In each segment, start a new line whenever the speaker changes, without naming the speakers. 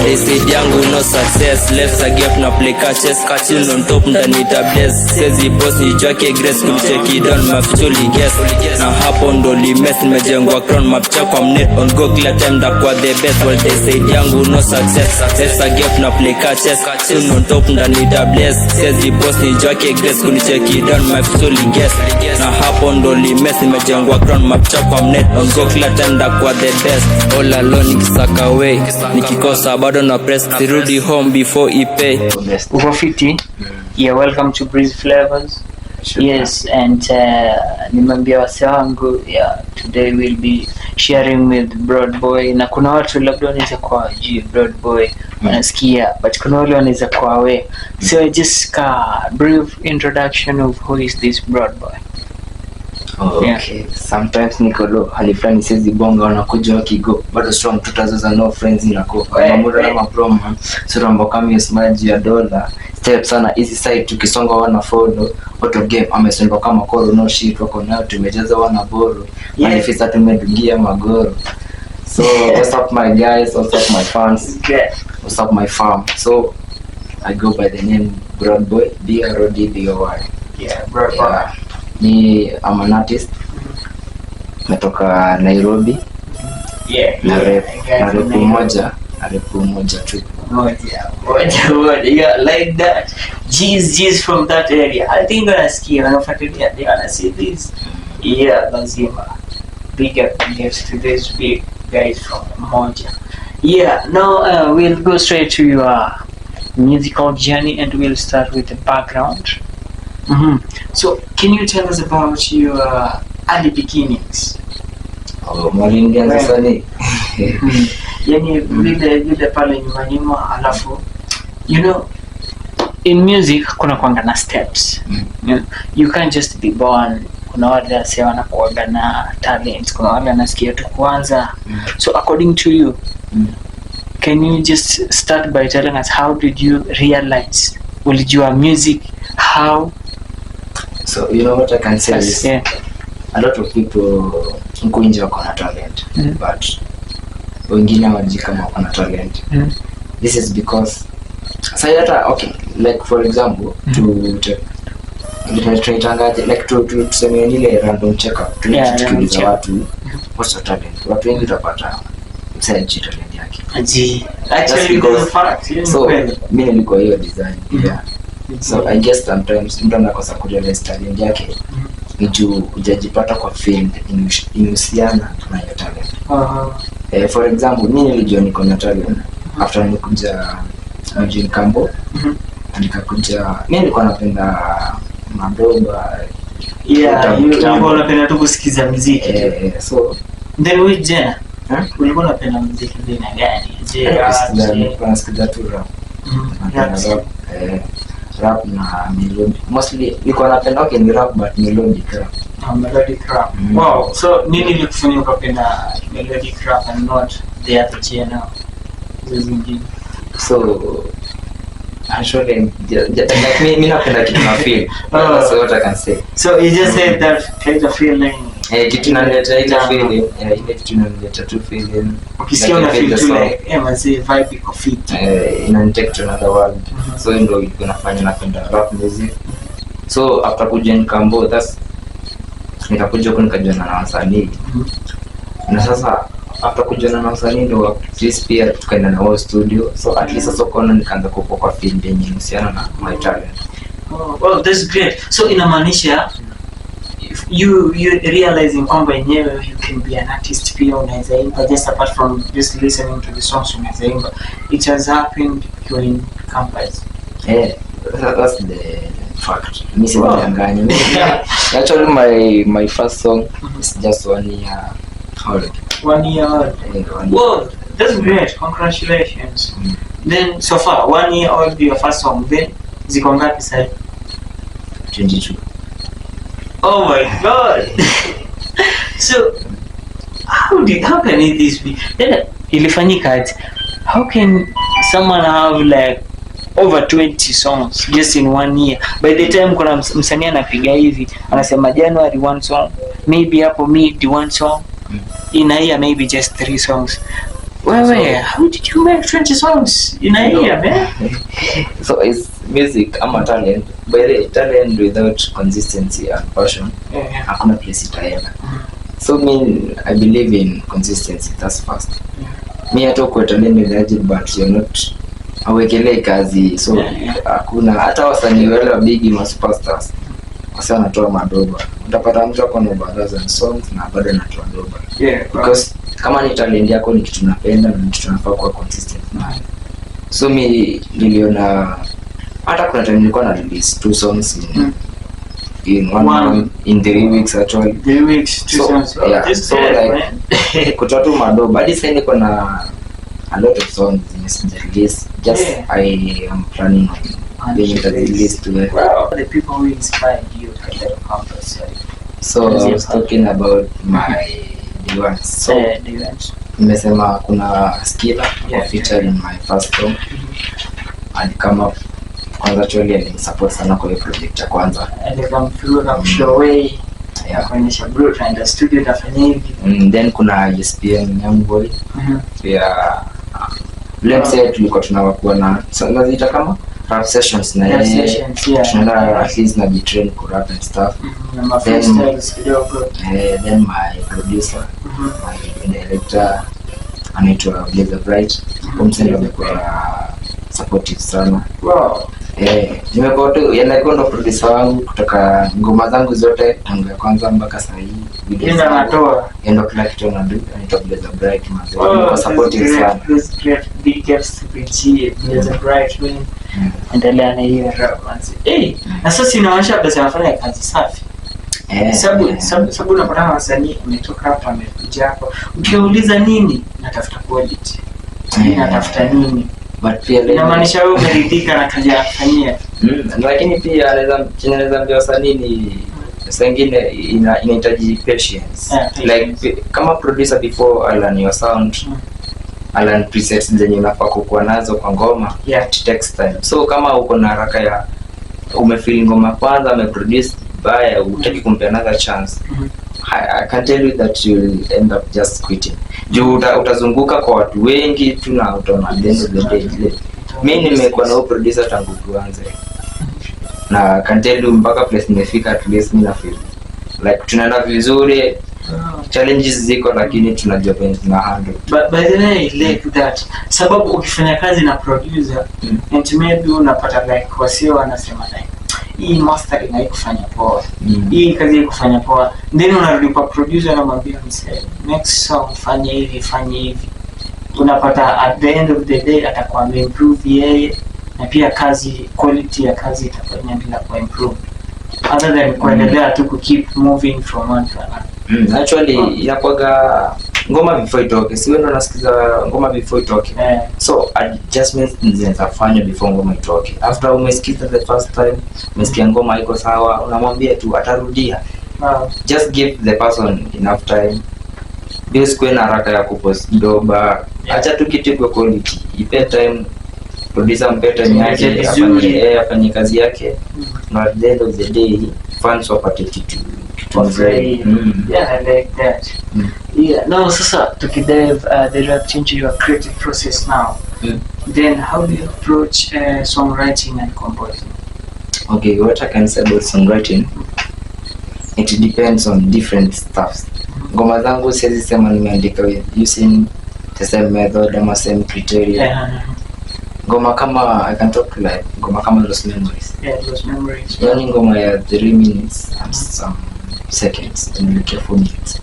They said yangu no success, left a gap na play catches, catching on top ndani tables. Says the boss ni jwake grace, kumcheki down mafichuli guess. Na hapo ndo limess, nimejengwa crown mapicha kwa mnet on go kila time da kwa the best. Well they said yangu no success, left a gap na play catches, catching on top ndani tables. Says the boss ni jwake grace, kumcheki down mafichuli guess. Na hapo ndo limess, nimejengwa crown mapicha kwa mnet on go kila time da kwa the best. All alone nikisaka way, nikikosa bado na press, sirudi home before I pay.
Uko fiti? Yeah, welcome to Breeze Flavors. Yes, and nimeambia wase wangu, yeah, today we'll be sharing with Broad Boy. Na kuna watu labda wanaweza kwa Broad Boy wanasikia, but kuna wale wanaweza kwa we. So just a brief introduction of who is this Broad Boy.
Okay. Yeah. Sometimes Nicolo halifani sezi bonga wanakuja wakigo bado strong tutazaza no friends inako mamura na mapromo sura mboka maji ya dola step sana easy side tukisonga wana follow auto game amesonga kama call no shit wako nayo tumejaza wana boro manifesta tumedungia magoro. So what's up my guys, what's up my fans, what's up my fam. So I go by the name Broad Boy, BRODBOY.
Yeah, Broad Boy.
Ni I'm an artist. Natoka Nairobi.
Yeah.
Na rap moja tu.
Yeah, like that. G's from that area. I think wanasikia wanafuatilia, they wanna see this. Yeah, lazima. Big up to these big guys from Moja. Yeah, now we'll go straight to your musical journey and we'll start with the background. So, can you tell us about your early beginnings?
Mwalingia sani.
Yani vile pale nyuma alafu, you know, in music kuna kuanga na steps. You can't just be born. Kuna wale wase wanakuanga na talent, kuna wale wanasikia tu kwanza. So according to you, can you just start by telling us how did you realize ulijua music, how?
So you know what I can say is,
yeah,
a lot of people huko nje wako na talent, but wengine hawajui kama wako na talent. This is because sayata, okay, like for example, to tuseme ile random check up, tukiuliza watu what's your talent, watu wengi utapata msaji talent yake.
Actually the fact,
so mimi nilikuwa hiyo design, yeah. So I guess sometimes mtu anakosa kurealize talent yake ni juu hujajipata kwa field inusiana na hiyo talent. For example, mimi nilijua niko na talent after nikuja mjini Kambo. Nikakuja, mimi nilikuwa napenda madoba.
Yeah, ulikuwa unapenda tu kusikiza muziki.
So
then we jana ulikuwa unapenda muziki gani?
Nilikuwa nasikiza tu rap. Rap na melody. Mostly nilikuwa napenda ni rap but melodic rap.
Melodic rap. Wow. So nini ilikufanya ukapenda melodic rap and not the other genre?
So actually like me napenda kitu na feel. That's what I can say.
So you just said that kind of feeling.
Kitu inaleta ile feeling, ile kitu inaleta tu feeling.
Ukisikia una feel tu like mzee vibe iko fit.
Inanitake to another world. So ndio ilikuwa inafanya napenda rap music. So after kuja Kambo, that's nikakuja huko nikajiona na wasanii. Na sasa after kujiona na wasanii ndio please pia tukaenda na wao studio. So at least sasa kona nikaanza kupo kwa field yenye inahusiana na my talent.
Oh, well, that's great. So inamaanisha you realizing kwamba yenyewe you can be an artist pia unaweza imba, just apart from just listening to the songs unaweza imba. It has happened during campus.
That's the fact. Mimi sidanganya. Actually my first song is just 1 year old.
1 year old. Whoa, that's great. Congratulations. Then so far 1 year old your first song, then ziko ngapi sasa?
22.
Oh my god. So how can this be? Then ilifanyika, how can someone have like over 20 songs just in 1 year? By the time kuna msanii anapiga hivi anasema January 1 song, maybe hapo mid 1 song, in a year maybe just 3 songs. Wait, how did you make 20 songs in a year, man?
So it's music ama talent. By the talent without consistency and passion, hakuna place itaenda. So I believe in consistency. That's first. Me hata kwa talent ni but you're not awekelee kazi. So hakuna hata wasanii wale wa big ma superstars. Wasa wanatoa madoba. Utapata mtu ako na badaza songs na bado anatoa doba. Because kama ni talent yako ni kitu unapenda na kitu unafaa kuwa consistent nayo. So niliona hata kuna time nilikuwa na release 2 songs in one month, in 3 weeks actually.
3 weeks, 2 songs.
Yeah, so like kutoa tu madoba. Hadi sasa niko na a lot of songs in the release. Just I am planning on being the release to it.
Wow. The people who inspired you to get a compass.
So I was talking about my D1s. So nimesema kuna Skilla featured in my first song and come up kwanza actually and support sana kwa project ya kwanza
and come through na show way kuonyesha bro trying the studio nafanya hivi.
Then kuna ESPN Young Boy pia let's say tulikuwa tunawakuwa na naziita kama rap sessions na yeye tunaenda at least na betrain ku rap and stuff. Then my producer my director anaitwa Blazer Bright kumsema kwa supportive sana.
Wow.
Nimekuwa tu ndo producer wangu kutoka ngoma zangu zote tangu ya kwanza mpaka sasa hivi.
Ndio anatoa.
Ndio kila kitu anadu anaitwa Blazer Bright mazao. Kwa supportive sana.
Great big gifts to BG Blazer Bright win. Endelea na hiyo rap. Na sasa inaonyesha basi anafanya kazi safi. Sababu unapata wasanii umetoka hapa amekuja hapo. Ukiuliza nini? Natafuta quality. Natafuta nini?
But pia
inamaanisha wewe umeridhika na kazi yafanyia.
Lakini pia anaweza ambia wasanii ni sengine inahitaji patience. Like kama producer before learn your sound, learn presets zenye unafaa kuwa nazo kwa ngoma, it takes time. So kama uko na haraka ya umefeel ngoma kwanza umeproduce baya utaki kumpa another chance, I can tell you that you will end up just quitting. Juu utazunguka kwa watu wengi tu na utaona at the end of the day. Mimi nimekuwa na producer tangu tuanze. Na can tell you mpaka place nimefika at least mimi na feel like tunaenda vizuri. Challenges ziko lakini tunajua penye tuna handle.
But by the way like that sababu ukifanya kazi na producer and maybe unapata like wasio wanasema like hii master inaikufanya poa. Hii kazi ikufanya poa. Then unarudi kwa producer na mwambia msee next song fanya hivi. Unapata at the end of the day atakuwa improve yeye na pia kazi quality ya kazi itakuwa inaendelea ku improve. Other than kuendelea tu ku keep moving from one to another.
Actually inakuwaga ngoma before itoke. Si wewe unasikiza ngoma before itoke. So adjustments zinafanywa before ngoma itoke. After umesikiza the first time, umesikia ngoma iko sawa, unamwambia tu atarudia. Just give the person enough time. Bila kuwa na haraka ya kupost doba. Acha tu kitu kwa quality. Ipe time producer mpete nyake afanye kazi yake. Na at the end of the day fans wapate kitu.
Yeah, I like that. Yeah. Now, sasa tukidive direct into your creative process now. Then, how do you approach songwriting and composing?
Okay, what I can say about songwriting, it depends on different stuffs. Ngoma zangu siwezi sema nimeandika using the same method ama same criteria. Ngoma kama I can talk like ngoma kama Lost Memories.
Lost Memories.
Yani ngoma ya 3 minutes and some seconds and like 4 minutes.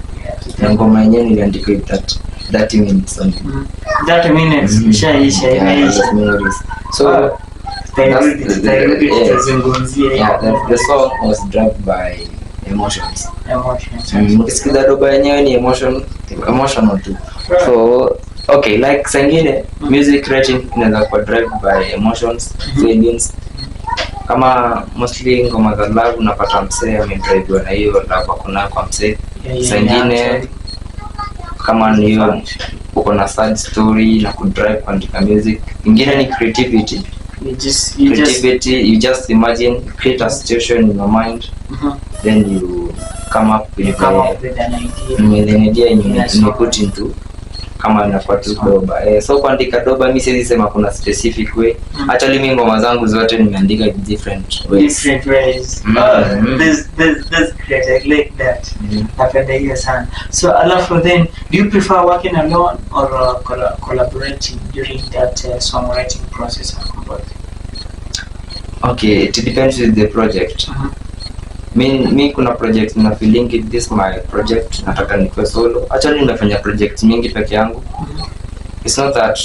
Na ngoma yenyewe niliandika 30 minutes only.
30 minutes ishaisha
Lost Memories. So the song was driven by emotions. Mkisikiza doba yenyewe ni emotional too. So okay, like sangine music writing inaweza kuwa driven by emotions, feelings. Kama mostly ngoma za love unapata msee amedrive na hiyo love kuna kwa msee. Sangine kama ni hiyo uko na sad story na kudrive kuandika music. Ingine ni creativity. You just imagine, create a situation in your mind, then you come up with an idea and you put into kama inakuwa tu doba. So kuandika doba mimi siwezi sema kuna specific way. Actually mimi ngoma zangu zote nimeandika different ways.
Different ways. That's great. I like that. Napenda hiyo sana. So alafu then, do you prefer working alone or collaborating during that songwriting process?
Okay, it depends with the project. Mi kuna project na feeling this my project nataka nikuwe solo. Actually nimefanya project mingi peke yangu. It's not that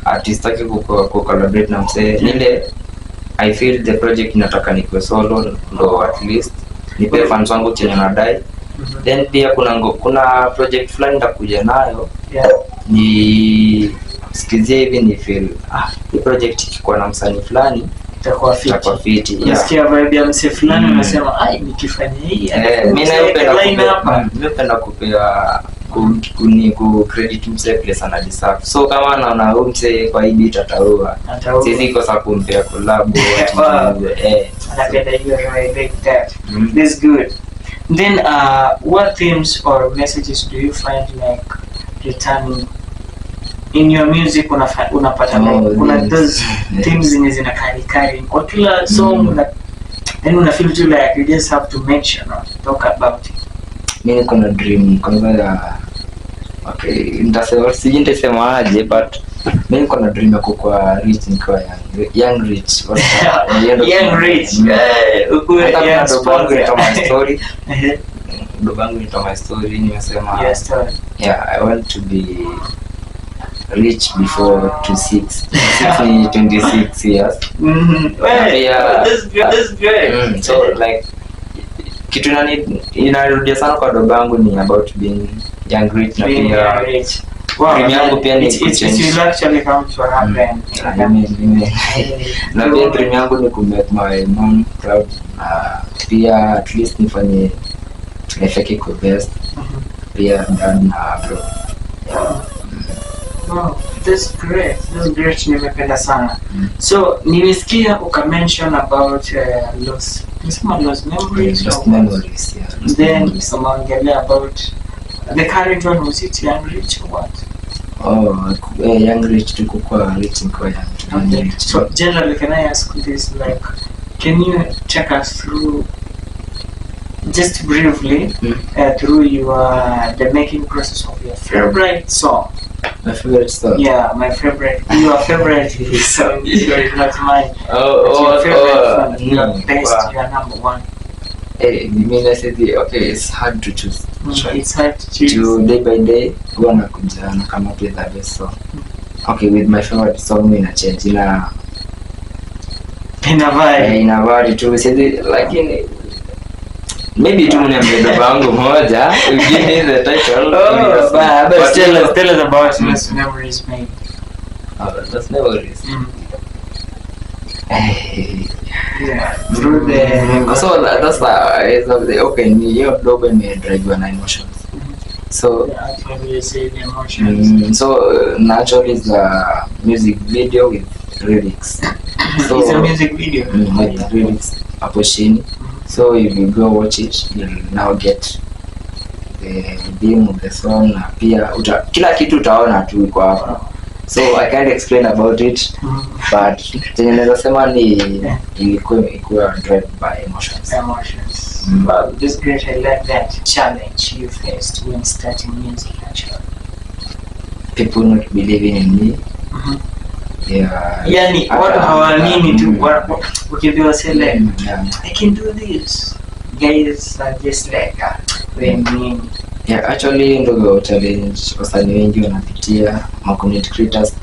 artistaki collaborate na msee. Nile I feel the project nataka nikuwe solo ndo at least nipe fans wangu chenye nadai. Then pia kuna project fulani nitakuja nayo. Ni sikizie hivi ni feel hii project ikikuwa na msanii fulani itakuwa fiti.
Nasikia vibe ya msee fulani unasema ai nikifanya hii
mimi napenda kupea ku credit msee place ana deserve. So kama naona huyu msee kwa hii beat ataua siwezi kosa kumpea collab.
Anapenda hiyo I like that. That's good. Then what themes or messages do you find like returning in your music? Unapata kuna those themes zenye zinakari kwa kila song that then una feel too like you just have to mention or talk about it.
Mimi kuna dream kwanza okay nitasema aje but mimi kuna dream ya kuwa rich nikiwa young rich
young rich
story dobangu ni my story nimesema I want to be rich before 26 years.
That's great.
So like kitu inarudia sana kwa dobangu ni about being young rich na pia dream yangu pia ni
it actually come to happen.
Na pia dream yangu ni make my mom proud. Pia at least nifanye nifike kwa best. Pia dad na bro.
Wow, that's great. Nimependa sana. So nimesikia mention about lost memories. Then umeongelea about the current one. Was it young rich or what?
Young rich to kukua rich kwa young rich.
So generally, can I ask this, like, can you take us through just briefly through the making process of your favorite song?
My favorite song?
Yeah, my favorite. Your favorite song. Sorry, not mine. Your favorite song. Your best. Your number one.
You mean I said okay, it's hard to choose.
It's hard to choose.
Day by day, wanna come up with the best song. Okay, with my favorite song, in a change in a vibe too. Like maybe tu mniambie doba wangu moja, you give me the title.
But tell us about Lost Memories, maybe.
Lost Memories.
Yeah, through the
so that's the okay, hiyo doba imedrive na emotions. So
actually you say the emotions.
So naturally is a music video with lyrics. So
it's a music video
with lyrics hapo chini. So if you go watch it, you'll now get the theme of the song na pia kila kitu utaona tu iko hapo. So I can't explain about it, but chenye naweza sema ni ilikuwa driven by emotions.
Wow, this great. I like that challenge you faced when starting music actually.
People not believing in me. Yeah.
Yani watu hawaamini tu ukiambiwa say like I can do this. Guys are just like when
yeah, actually ndio challenge wasanii wengi wanapitia, ma community creators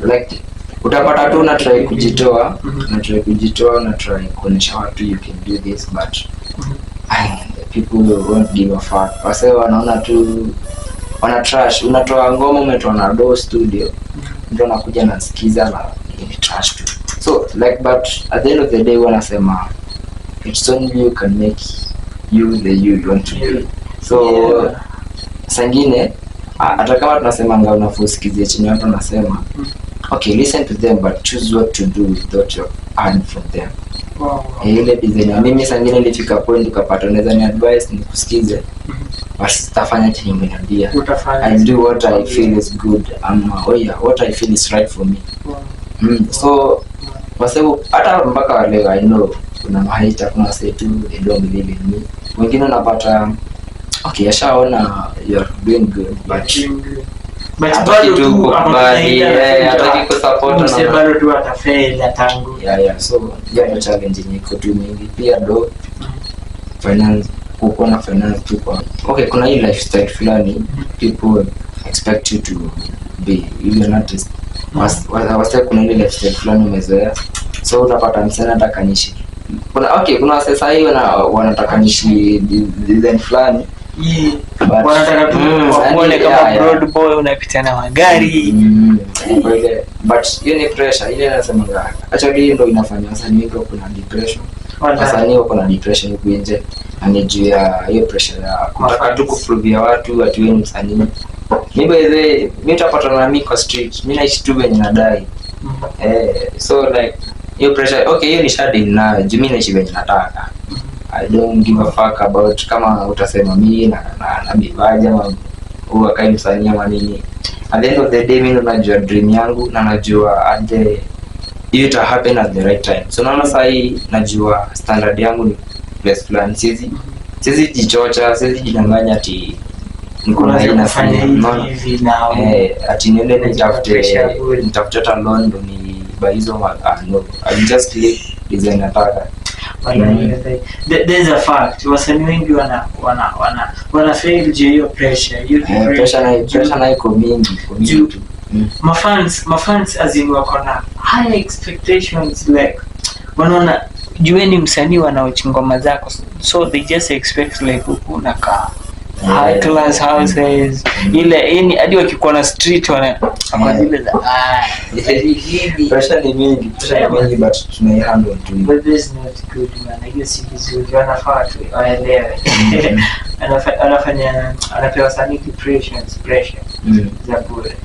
like utapata tu na try kujitoa, na try kuonyesha watu you can do this, but people won't give a fuck. Wase wanaona tu wana trash. Unatoa ngoma umetoa na do studio, ndio nakuja nasikiza na ni trash tu. So like, but at the end of the day wanasema it's only you can make you the you want to be. So sangine hata kama tunasema ngao unafusikizie chini watu nasema okay, listen to them but choose what to do with what you earn from them. Ile design ya mimi sasa ngine nilifika point ukapata unaweza ni advice nikusikize, basi tafanya chenye umeniambia. I do what I feel is good, what I feel is right for me. So kwa sababu hata mpaka leo I know kuna mahaita, kuna say tu they don't believe in me. Wengine unapata okay, ashaona you're doing good but
bado tu
hataki kusupport na
bado tu atafail atangu.
So yeah, challenge ni iko tu mingi pia do finance, uko na finance tu kwa okay. Kuna hii lifestyle fulani people expect you to be even artist wasa, kuna ile lifestyle fulani umezoea, so utapata msana nataka nishi kuna sasa hiyo na wanataka nishi design fulani
wanataka tu waone kama broad boy unapita na magari
but hiyo ni pressure ile nasema actually ndio inafanya wasanii wengi kuna depression. Wasanii wako na depression huko nje, ni juu ya hiyo pressure ya kutaka tu kuprove watu ati wewe ni msanii. Mimi utapata na mimi kwa street, mimi naishi tu venye nadai. So like hiyo pressure okay, hiyo ni shadi na mimi naishi venye nataka. I don't give a fuck about kama utasema mimi na bibaja ama huwa kai msanii ama nini. At the end of the day mimi najua dream yangu na najua at the it happen at the right time. So naona sasa hii najua standard yangu ni place fulani. Sizi jichocha, sizi jinanganya ati niko na inafanya hivi na ati niende nitafute hata London ni baizo no. I just live design nataka.
There's a fact wasanii wengi wana fail juu hiyo pressure.
Pressure na iko mingi tu.
Mafans as in wako na high expectations, like wanaona jueni msanii wanaochi ngoma zako, so they just expect like unakaa high class houses ile yani hadi wakikuwa na street wana kwa zile za
pressure ni mingi but tunaihandle tu.
But this is not good man. Hiyo si vizuri, wanafaa tu waelewe. Anapewa sana pressure za bure.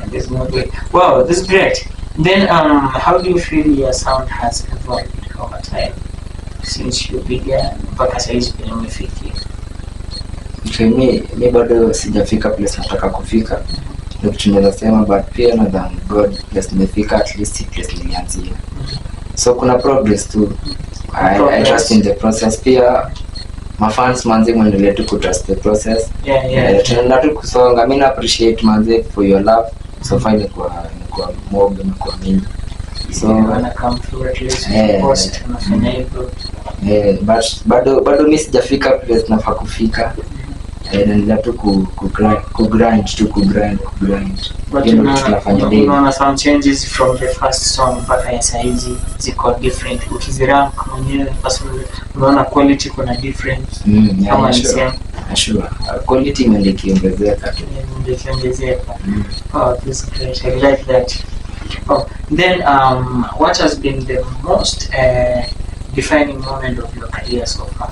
And there's no way. Wow, this is great. Then how do you feel your sound has evolved over time since you began mpaka sasa hivi kwenye umefikia?
Mimi bado sijafika place nataka kufika, ndio tunaweza sema, but pia nadhani God place nimefika at least place nilianzia. So kuna progress tu. I trust in the process. Pia mafans manzi mwendelee tu trust the process. Tunaenda tu kusonga. Mimi na appreciate manzi for your love. So fine kwa mob na kwa mimi. So
wana come through at least post tunafanya hivyo.
But bado mimi sijafika place nafaa kufika. Naendelea tu ku-grind.
But unaona some changes from the first song mpaka ya saizi ziko different. Ukizirank mwenyewe personally unaona quality kuna different. Kama nisema
sure quality imeongezeka.
Oh, this is great. I like that. Oh, then what has been the most defining moment of your career so far?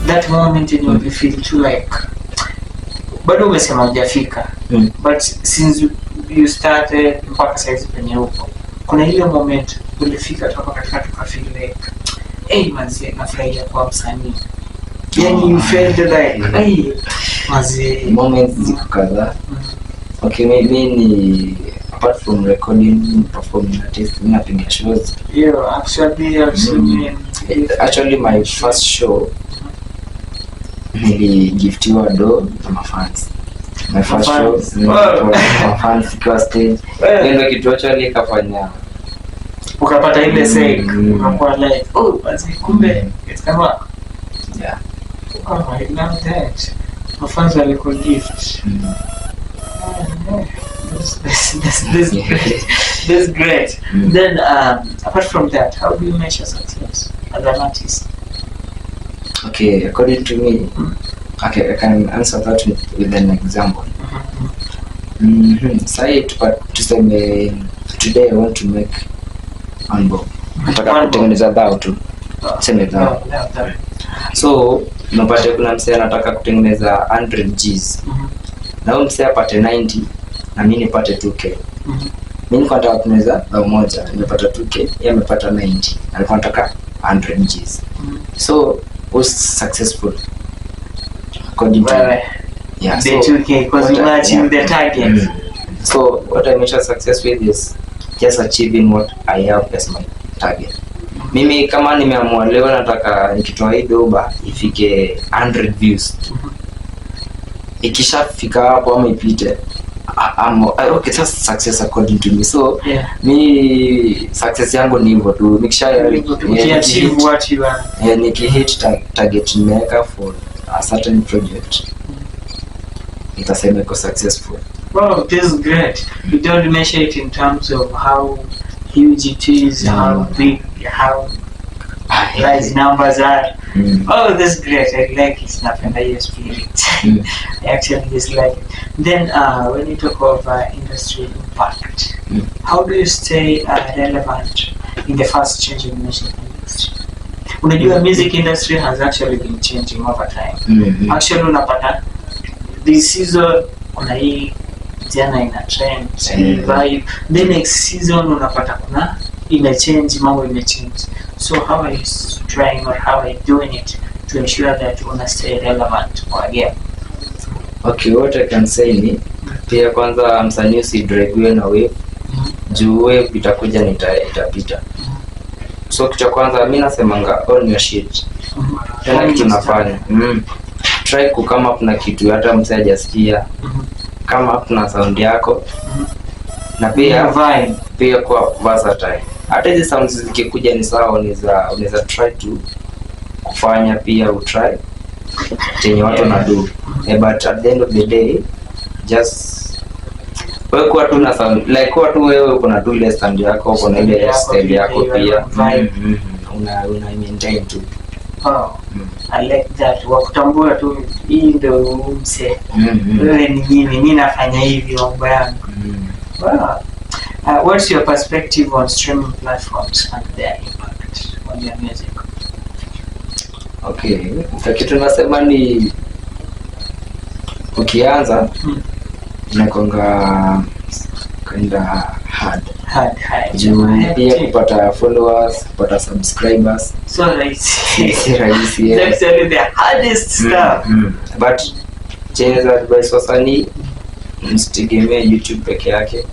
That moment in you feel too like bado umesema hujafika, but since you started mpaka saizi penye upo, kuna ile moment ulifika toka katika tukafeel like hey manzi nafurahia kwa msanii, yani you felt like hey manzi
moments ziko kadhaa. Okay, maybe ni apart from recording, performing artist, mimi napiga shows. Actually my first show niligiftiwa do na mafans. My first show mafans kwa stage. Ndio kitu actually kafanya
ukapata ile say unakuwa like oh basi kumbe it's kama oh I love that. Mafans walikuwa gift. That's great. Then apart from that, how do you measure success as an artist?
Okay, according to me, okay, I can answer that with an example. Say tuseme today I want to make album. Nataka kutengeneza dhao tu. Sema dhao. So unapata kuna msee anataka kutengeneza 100 Gs. Na huyo msee apate 90 na mimi nipate 2k. Mimi niko nataka kutengeneza bao moja, nimepata 2k, yeye amepata 90. Alikuwa anataka 100 Gs. So was successful according to
the 2k because you achieved the target.
So what I measure success with is just achieving what I have as my target. Mimi kama nimeamua leo nataka nikitoa hii doba ifike 100 views. Ikishafika hapo ama ipite, okay, that's success according to me. So mi success yangu ni hivyo tu, nikisha
achieve what you are,
nikihit target nimeweka for a certain project, nitasema iko successful.
Wow, this is great. You don't measure it in terms of how huge it is, how big, how large numbers are. Oh, this is great. I like it. Napenda your spirit. I actually dislike it. Then, when you talk of industry impact, how do you stay relevant in the fast changing music industry? Unajua, music industry has actually been changing over time. Actually, unapata this season kuna hii jana ina trend, vibe. The next season unapata kuna imechange, mambo imechange. So how are you trying or how are you doing it to ensure that you wanna stay relevant for a game?
Okay, what I can say ni pia kwanza msanii usidregiwe na wave. Juu wave itakuja itapita. So kitu cha kwanza mimi nasemanga own your shit. Tena kitu unafanya. Try ku come up na kitu hata msee hajasikia. Kama up na sound yako. Na pia
vibe,
pia kwa versatile. Hata hizi sounds zikikuja ni sawa, unaweza try to kufanya pia utry chenye watu na do. But at the end of the day just wewe kwa tu na sound like kwa tu wewe uko na do ile sound yako, uko na ile style yako pia. Una maintain tu.
Oh, I like that. Wakutambua tu hii ndio mse. Wewe ni mimi nafanya hivi mambo yangu. Wow. What's your perspective on streaming platforms and their impact on your music?
Okay, kitu nasema ni ukianza inakonga kinda hard. Juu pia kupata followers, kupata subscribers.
So rahisi.
Si rahisi.
That's the hardest stuff.
But change za advice wasanii msitegemee YouTube peke yake.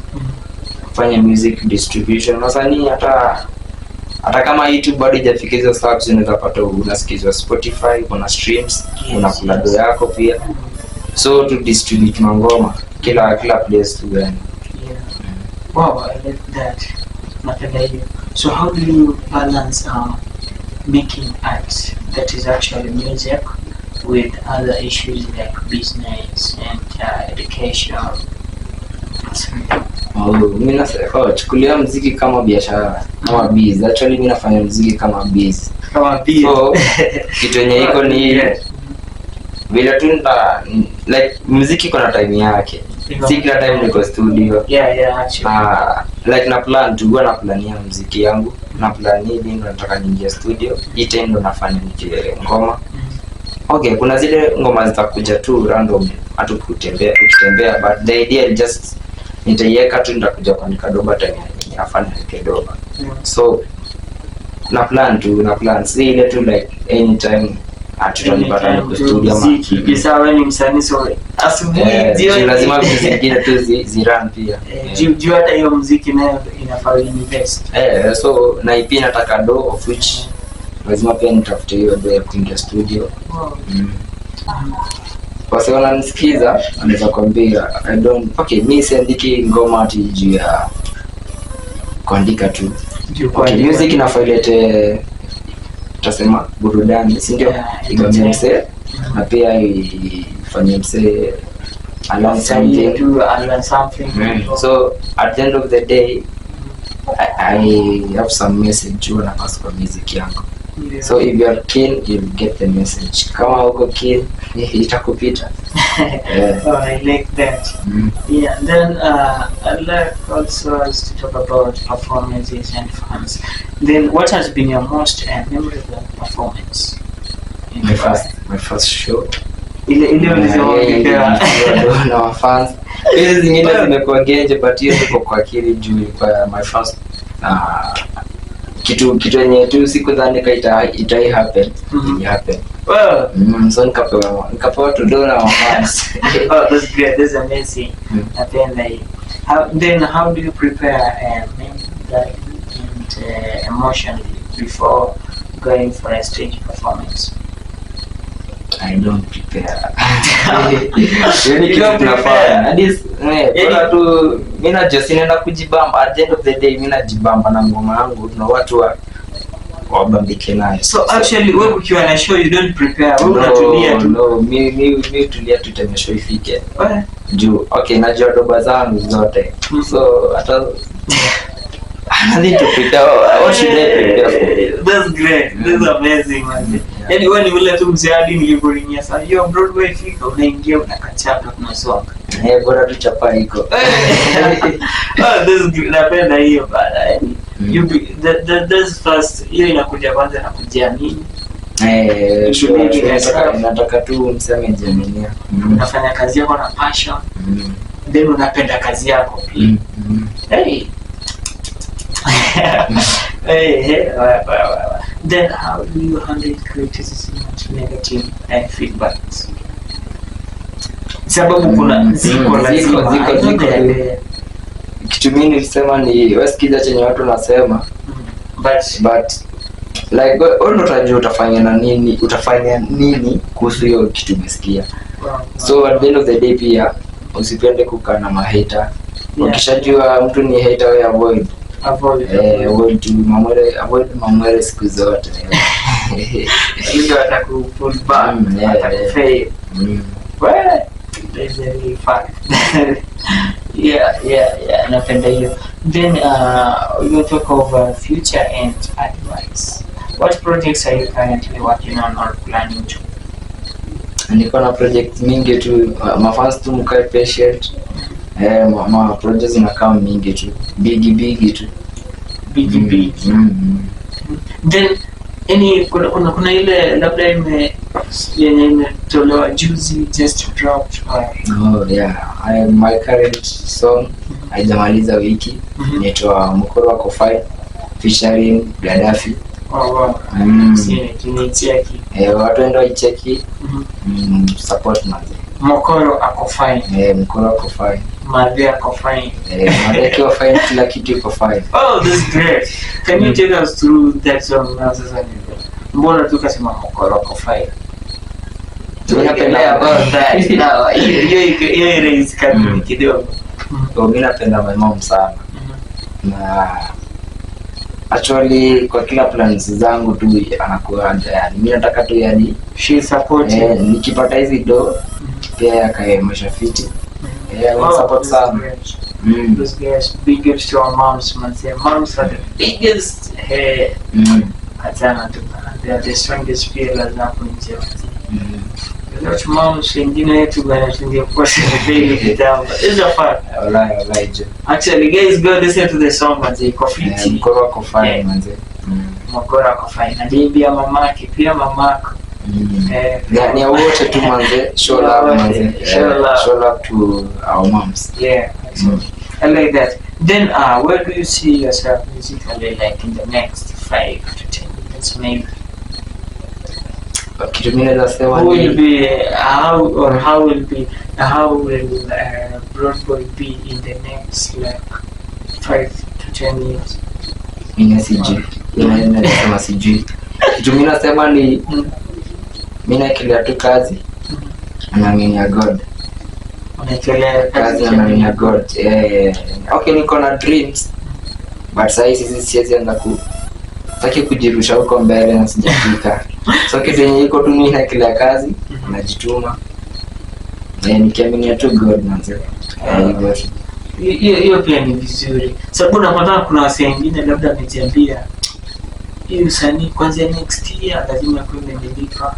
Fanya music distribution. Wasanii hata kama YouTube bado haijafikia hizo subs, unaweza pata unasikizwa Spotify, kuna streams, kuna kulado yako pia. So to distribute mangoma kila place tu yani.
Wow, I like that. Napenda hiyo. So how do you balance making art that is actually music with other issues like business and education?
Mimi nasema chukulia muziki kama biashara, kama biz. Actually mimi nafanya muziki kama biz.
Kama biz. So
kitu yenye iko ni vile tu like muziki kuna time yake. Si kila time niko studio.
Actually.
Like na plan tu, na plania muziki yangu. Na plan hili ndo nataka niingie studio. Hii time ndo nafanya ngoma. Okay, kuna zile ngoma zitakuja tu random hatu kutembea, but the idea is just nitaiweka tu nitakuja kuandika doba time nafanya kidogo. So na plan si ile tu like anytime tutanipata niko studio ama
kisawa ni msanii so asubuhi
lazima zingine tu zirun pia.
Juu hata hiyo muziki nayo inafaa invest.
So na ipi nataka do of which lazima pia nitafute hiyo do ya kuingia studio. Kwa sababu wananisikiza anaweza kuambia mimi siandiki ngoma ati juu ya kuandika tu. Music inafaa ilete tutasema burudani, si ndio? Igombe mse na pia ifanye mse learn something. So at the end of the day I have some message you wanna pass kwa music yangu. So if you are keen, you'll get the message. Kama uko keen, itakupita.
Oh, I like that. Yeah. Then I'd like also us to talk about performances and fans. Then what has been your most memorable performance
my first show
ile ulisema
na wafans. Hizi zingine zimekuwa genje, but hiyo iko kwa akili juu kwa my first kitu yenye tu sikudhani itai happen. It happened.
Well,
so nikapewa $2 na wafans.
oh, that's great. That's amazing. And then how do you prepare mentally and emotionally before going for a stage performance?
I don't prepare.
You don't prepare.
Bora tu mimi najua nenda kujibamba. At the end of the day mimi najibamba na ngoma yangu na watu wabambike nayo.
So actually wewe ukiwa na show you don't prepare. Wewe unatulia tu.
No, mimi tulia tu tena show ifike. Juu okay, najua doba zangu zote. So hata I need to prepare. What should I prepare for?
That's great. That's amazing, man. Yani wewe ni ule tu mzee nilivyoingia sasa. Hiyo Broadway fika unaingia unakachapa tunasonga.
Bora tu chapa iko.
Oh, that's good. Napenda hiyo bana. That's first. Hiyo inakuja kwanza na kujiamini.
Nataka tu mseme jiaminia.
Unafanya kazi yako na passion. Then unapenda kazi yako pia. Hey. Then how do you handle criticism and negative feedbacks? Sababu kuna ziko
kitu mimi nilisema ni wasikiza chenye watu nasema, but like wewe utajua utafanya nini kuhusu hiyo kitu umesikia. So at the end of the day pia usipende kukaa na maheta. Ukishajua mtu ni hater, wewe avoid mamwere siku zote.
Ndio atakupull back, atakufail. Well, that's very fun. Yeah, napenda hiyo. Then you talk of future and advice. What projects are you currently working on or planning to?
Niko na project mingi tu, mafans tu mkae patient. Ma projects zinakaa mingi tu, big tu.
Big. Then kuna ile labda yenye imetolewa juzi just dropped.
Oh yeah, my current song haijamaliza wiki, inaitwa Mkoro Wako Fine featuring Gaddafi.
Oh wow. Nicheki.
Watu ndio icheki. Support man.
Mkoro Wako Fine.
Mkoro Wako Fine.
Madhe Wako Fine.
Madhe Wako Fine, kila kitu iko fine.
Oh, that's great. Can you take us through that song now sasa? Mbona tukasema Mkoro Wako Fine? Tunapenda about that. Now, hiyo raise kama kidogo.
Mimi napenda my mom sana. Na actually kwa kila plans zangu tu anakuwa yani mimi nataka tu yani
she support
nikipata hizi do pia akae maisha fiti. Support sana.
Those guys, biggest to our moms, man. Say moms are the biggest. Atana tu, they are the strongest pillars hapo nje. Those moms wengine wetu bana tunge post daily kitambo. It's a fact.
Wallahi.
Actually guys, go listen to the song man. Iko fiti.
Mkoro Wako Fine manze.
Mkoro Wako Fine. Ndio mamake pia mamako.
Yani wote tu manze, show love manze. Show love to our moms.
Yeah. I like that. Then where do you see yourself musically like in the next 5 to 10 years maybe?
Kitu mimi nasema
How will Broadway be in the next like 5 to 10 years?
Mimi sijui. Nasema sijui. Kitu mimi nasema ni mimi nakilia tu kazi. Naamini God. Kazi na God. Okay, niko na dreams. But sasa hizi siwezi anza sitaki kujirusha huko mbele na sijafika. So kitu yenye iko tu mimi na kila kazi najituma. Nikiamini tu God manze.
Hiyo pia ni vizuri. Sababu napata kuna wase wengine labda wamejiambia hii usanii kwanza next year lazima kwenda nilipa.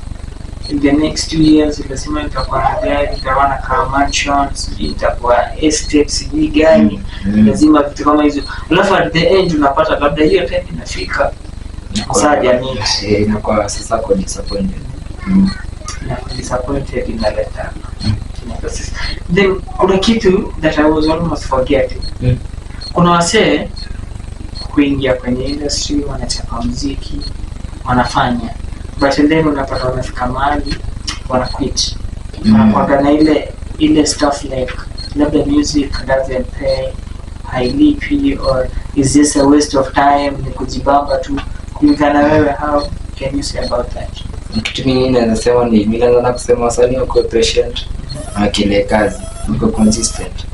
In the next 2 years lazima itakuwa na gari, itakuwa na car mansions, itakuwa estates ni gani, lazima vitu kama hizo. Alafu at the end unapata labda hiyo time inafika. Sasa jamii
inakuwa sasa kwa disappointed.
na disappointed inaleta. Then kuna kitu that I was almost forgetting. Kuna wasee kuingia kwenye industry, wanachapa muziki, wanafanya, but then unapata wamefika mahali wana quit. Wanakuwa na ile stuff like labda music doesn't pay, hailipi, or is this a waste of time, ni kujibamba tu. Kulingana wewe, how can you say about that?
Kitu kingine nasema ni mimi na kusema wasanii wako patient na kile kazi, wako consistent.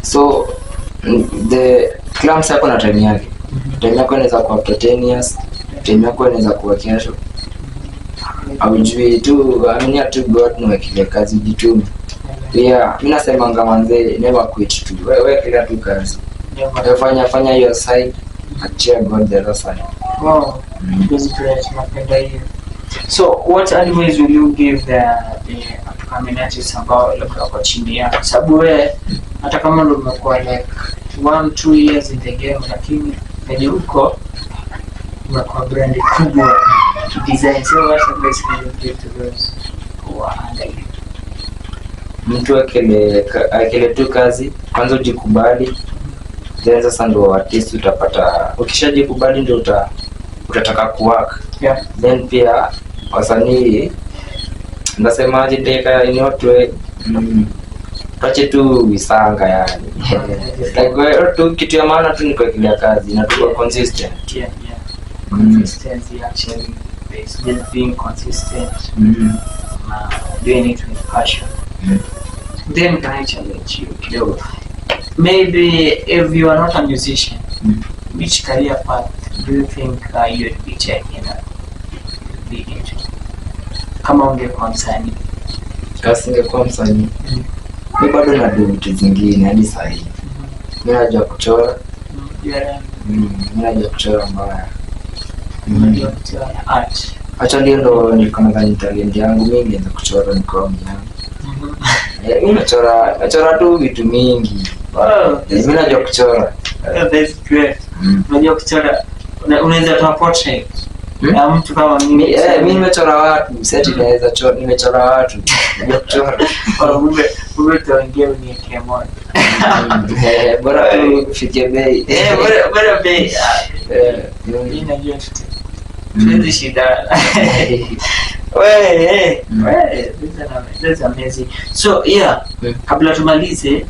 So the clams yako na time yake. Time yako inaweza kuwa 10 years, time yako inaweza kuwa kesho. Aujui tu, amini tu God na kile kazi jitume. Pia mimi nasema ngamanze never quit tu. Wewe kila tu kazi. Fanya your side, achia God the other side.
Wow, this is great. Napenda hiyo. So what advice will you give the upcoming artists ambao labda wako chini yako? Sababu wewe hata kama ndio umekuwa like 1-2 years in the game, lakini penye uko umekuwa brand kubwa design. So what advice can you give to those who are under you?
Mtu akile tu kazi, kwanza ujikubali. Then sasa ndo artist utapata. Ukishajikubali ndio utataka kuwork.
Yeah.
Then pia wasanii ndasemaje teka inotwe tuache tu visanga yani. Like tu kitu ya maana tu ni kwa kila kazi na tu consistent.
Yeah. Consistency actually is just being consistent. Doing it with passion. Then can I challenge you kidogo? Maybe if you are not a musician, which career path do you think you'd be checking be into? Kama ungekuwa msanii.
Kasi ungekuwa msanii. Mimi bado najua vitu zingine hadi sasa hivi. Mimi najua kuchora. Mimi najua kuchora mbaya.
Najua kuchora art.
Acha ndio nilikuwa nadhani talent yangu mimi nianza kuchora niko mimi. Mimi nachora tu vitu mingi. Mimi najua kuchora.
That's great. Unajua kuchora, unaweza toa portrait ya mtu kama mimi.
Mimi nimechora watu, sasa naweza chora, nimechora watu. Najua kuchora.
Wewe tuongee ni kemo.
Bora tu kufikia bei.
Bora bei. Mimi najua kitu. Hizi shida. That's amazing. So yeah, kabla tumalize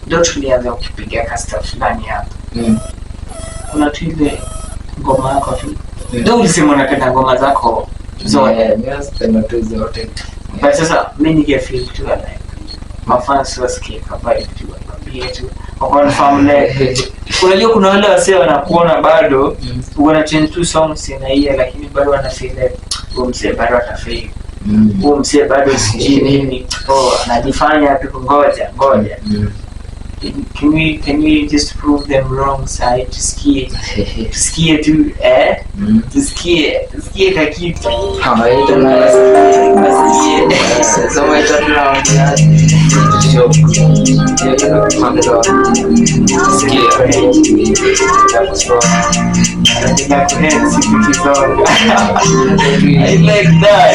ndio tulianza kupiga kasta fulani hapa. Kuna tu ile ngoma yako tu. Ndio ulisema unapenda ngoma zako zote.
Mimi napenda tu zote.
But sasa mimi nige feel tu like mafans wasikie kama vibe tu wapige tu. Kwa family. Unajua kuna wale wasee wanakuona bado wana change tu songs na hiyo, lakini bado wana feel huo msee bado atafeel. Huo msee bado sijui nini. Anajifanya tu ngoja. Can we just prove them wrong side? Tusikie tu tusikie kakitu.
Hawaita na sasa waita tunaongea.
I like that.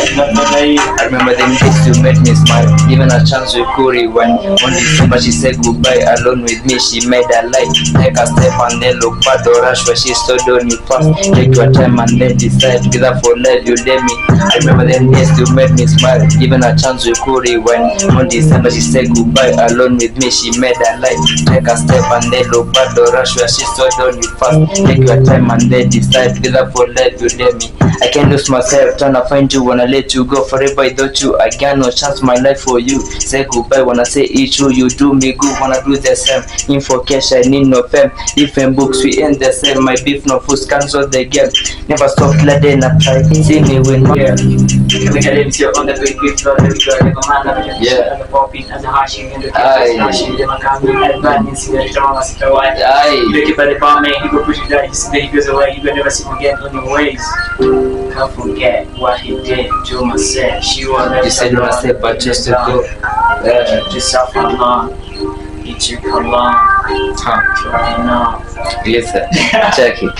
I remember them days you made me smile. Given a chance we could rewind. On December she said goodbye alone with me. She made a light. Take a step and then look back. The rush where she stood on you fast. Take your time and then decide. Together for life you let me. I remember them days you made me smile. Given a chance we could rewind. On December she said goodbye alone with me. She made a light. Take a step and then look back. The rush where she stood on you fast. Take your time and then decide. Together for life you let me. I can't lose myself, trying to find you, wanna let you go forever without you. I got no chance my life for you. Say goodbye, wanna say it's true. You do me good, wanna do the same. Info cash, I need no fame. Different books, we ain't the same. My beef no fools, cancel the game. Never stop letting I try. See me win.
Yeah. We can live here on the big floor.
Yeah.
The pop in as a hashing and the
Aye.
hashing. The Macami advance. You don't see the white.
Aye.
You keep at the palm, you go push it down. He goes away. You will never see him again on your ways. Can't forget what he did to myself. She was
You said wanna say but just to go.
Just suffer long. He took her long. Trying on.
Listen, check it.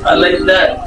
I like that.